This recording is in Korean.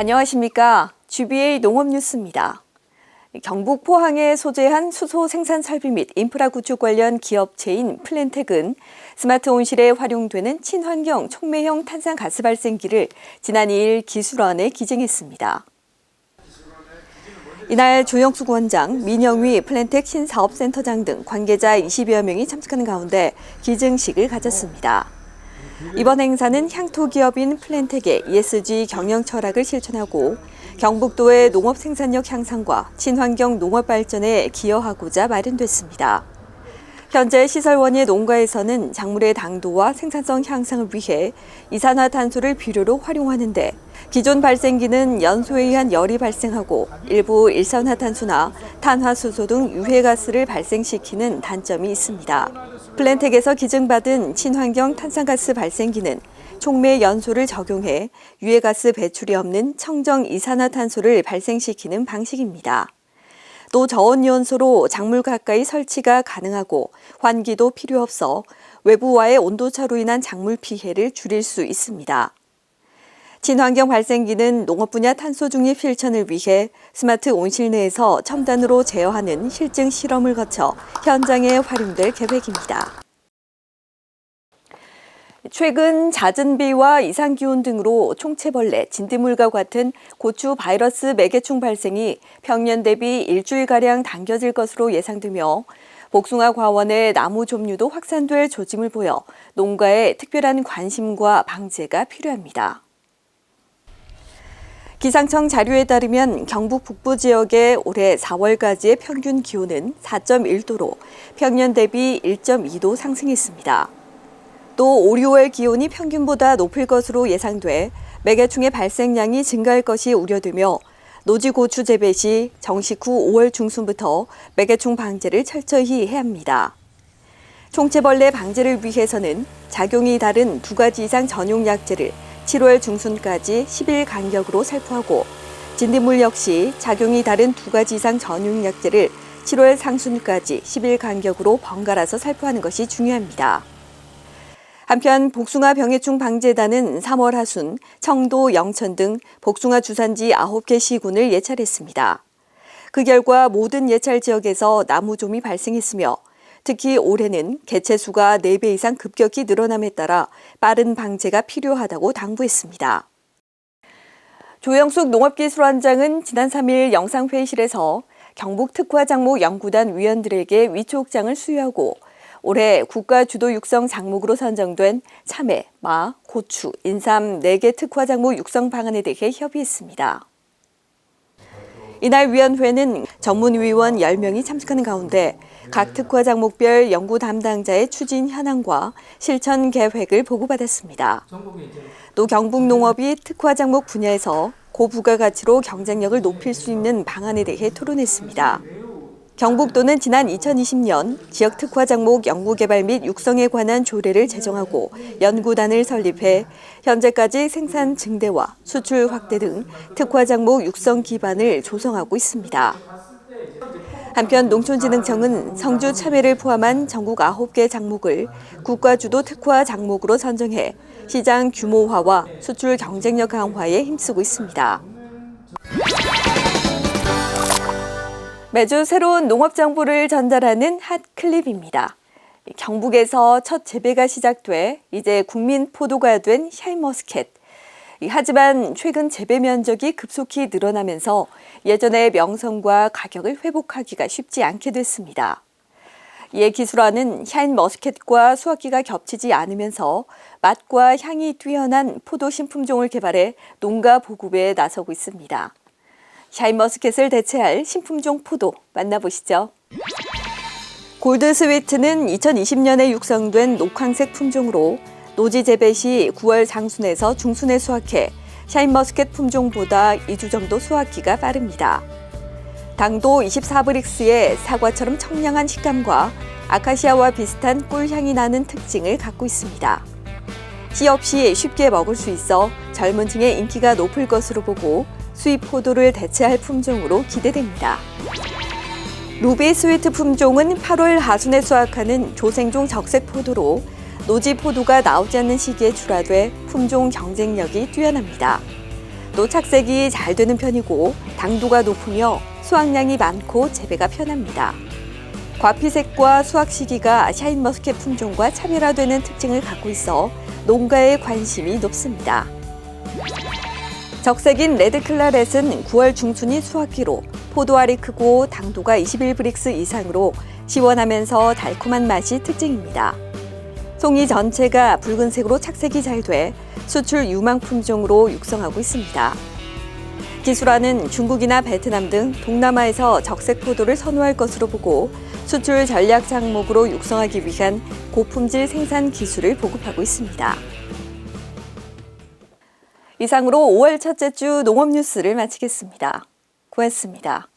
안녕하십니까. GBA 농업뉴스입니다. 경북 포항에 소재한 수소 생산 설비 및 인프라 구축 관련 기업체인 플랜텍은 스마트 온실에 활용되는 친환경 촉매형 탄산가스 발생기를 지난 2일 기술원에 기증했습니다. 이날 조영숙 원장, 민영휘 플랜텍 신사업센터장 등 관계자 20여 명이 참석하는 가운데 기증식을 가졌습니다. 이번 행사는 향토 기업인 플랜텍의 ESG 경영 철학을 실천하고 경북도의 농업 생산력 향상과 친환경 농업 발전에 기여하고자 마련됐습니다. 현재 시설원의 농가에서는 작물의 당도와 생산성 향상을 위해 이산화탄소를 비료로 활용하는데 기존 발생기는 연소에 의한 열이 발생하고 일부 일산화탄소나 탄화수소 등 유해가스를 발생시키는 단점이 있습니다. 플랜텍에서 기증받은 친환경 탄산가스 발생기는 촉매 연소를 적용해 유해가스 배출이 없는 청정 이산화탄소를 발생시키는 방식입니다. 또 저온연소로 작물 가까이 설치가 가능하고 환기도 필요 없어 외부와의 온도차로 인한 작물 피해를 줄일 수 있습니다. 친환경 발생기는 농업 분야 탄소 중립 실천을 위해 스마트 온실 내에서 첨단으로 제어하는 실증 실험을 거쳐 현장에 활용될 계획입니다. 최근 잦은 비와 이상기온 등으로 총체벌레, 진딧물과 같은 고추 바이러스 매개충 발생이 평년 대비 일주일가량 당겨질 것으로 예상되며 복숭아 과원의 나무 좀류도 확산될 조짐을 보여 농가에 특별한 관심과 방제가 필요합니다. 기상청 자료에 따르면 경북 북부 지역의 올해 4월까지의 평균 기온은 4.1도로 평년 대비 1.2도 상승했습니다. 또 5, 6월 기온이 평균보다 높을 것으로 예상돼 매개충의 발생량이 증가할 것이 우려되며 노지고추 재배 시 정식 후 5월 중순부터 매개충 방제를 철저히 해야 합니다. 총체벌레 방제를 위해서는 작용이 다른 2가지 이상 전용 약제를 7월 중순까지 10일 간격으로 살포하고 진딧물 역시 작용이 다른 2가지 이상 전용 약제를 7월 상순까지 10일 간격으로 번갈아서 살포하는 것이 중요합니다. 한편 복숭아 병해충 방제단은 3월 하순 청도, 영천 등 복숭아 주산지 9개 시군을 예찰했습니다. 그 결과 모든 예찰 지역에서 나무좀이 발생했으며 특히 올해는 개체수가 4배 이상 급격히 늘어남에 따라 빠른 방제가 필요하다고 당부했습니다. 조영숙 농업기술원장은 지난 3일 영상회의실에서 경북특화작목연구단 위원들에게 위촉장을 수여하고 올해 국가주도 육성 작목으로 선정된 참외, 마, 고추, 인삼 4개 특화작목 육성 방안에 대해 협의했습니다. 이날 위원회는 전문위원 10명이 참석하는 가운데 각 특화작목별 연구 담당자의 추진 현황과 실천 계획을 보고받았습니다. 또 경북농업이 특화작목 분야에서 고부가가치로 경쟁력을 높일 수 있는 방안에 대해 토론했습니다. 경북도는 지난 2020년 지역 특화작목 연구개발 및 육성에 관한 조례를 제정하고 연구단을 설립해 현재까지 생산 증대와 수출 확대 등 특화작목 육성 기반을 조성하고 있습니다. 한편 농촌진흥청은 성주 참외를 포함한 전국 9개 작목을 국가주도 특화 작목으로 선정해 시장 규모화와 수출 경쟁력 강화에 힘쓰고 있습니다. 매주 새로운 농업 정보를 전달하는 핫클립입니다. 경북에서 첫 재배가 시작돼 이제 국민 포도가 된 샤인머스켓. 하지만 최근 재배 면적이 급속히 늘어나면서 예전의 명성과 가격을 회복하기가 쉽지 않게 됐습니다. 이에 기술원은 샤인머스켓과 수확기가 겹치지 않으면서 맛과 향이 뛰어난 포도 신품종을 개발해 농가 보급에 나서고 있습니다. 샤인머스켓을 대체할 신품종 포도 만나보시죠. 골드스위트는 2020년에 육성된 녹황색 품종으로 노지 재배 시 9월 상순에서 중순에 수확해 샤인머스켓 품종보다 2주 정도 수확기가 빠릅니다. 당도 24브릭스의 사과처럼 청량한 식감과 아카시아와 비슷한 꿀향이 나는 특징을 갖고 있습니다. 씨 없이 쉽게 먹을 수 있어 젊은 층의 인기가 높을 것으로 보고 수입 포도를 대체할 품종으로 기대됩니다. 루비 스위트 품종은 8월 하순에 수확하는 조생종 적색 포도로 노지 포도가 나오지 않는 시기에 출하돼 품종 경쟁력이 뛰어납니다. 또 착색이 잘 되는 편이고 당도가 높으며 수확량이 많고 재배가 편합니다. 과피색과 수확 시기가 샤인머스켓 품종과 차별화되는 특징을 갖고 있어 농가의 관심이 높습니다. 적색인 레드클라렛은 9월 중순이 수확기로 포도알이 크고 당도가 21브릭스 이상으로 시원하면서 달콤한 맛이 특징입니다. 송이 전체가 붉은색으로 착색이 잘 돼 수출 유망 품종으로 육성하고 있습니다. 기술화는 중국이나 베트남 등 동남아에서 적색 포도를 선호할 것으로 보고 수출 전략 작목으로 육성하기 위한 고품질 생산 기술을 보급하고 있습니다. 이상으로 5월 첫째 주 농업 뉴스를 마치겠습니다. 고맙습니다.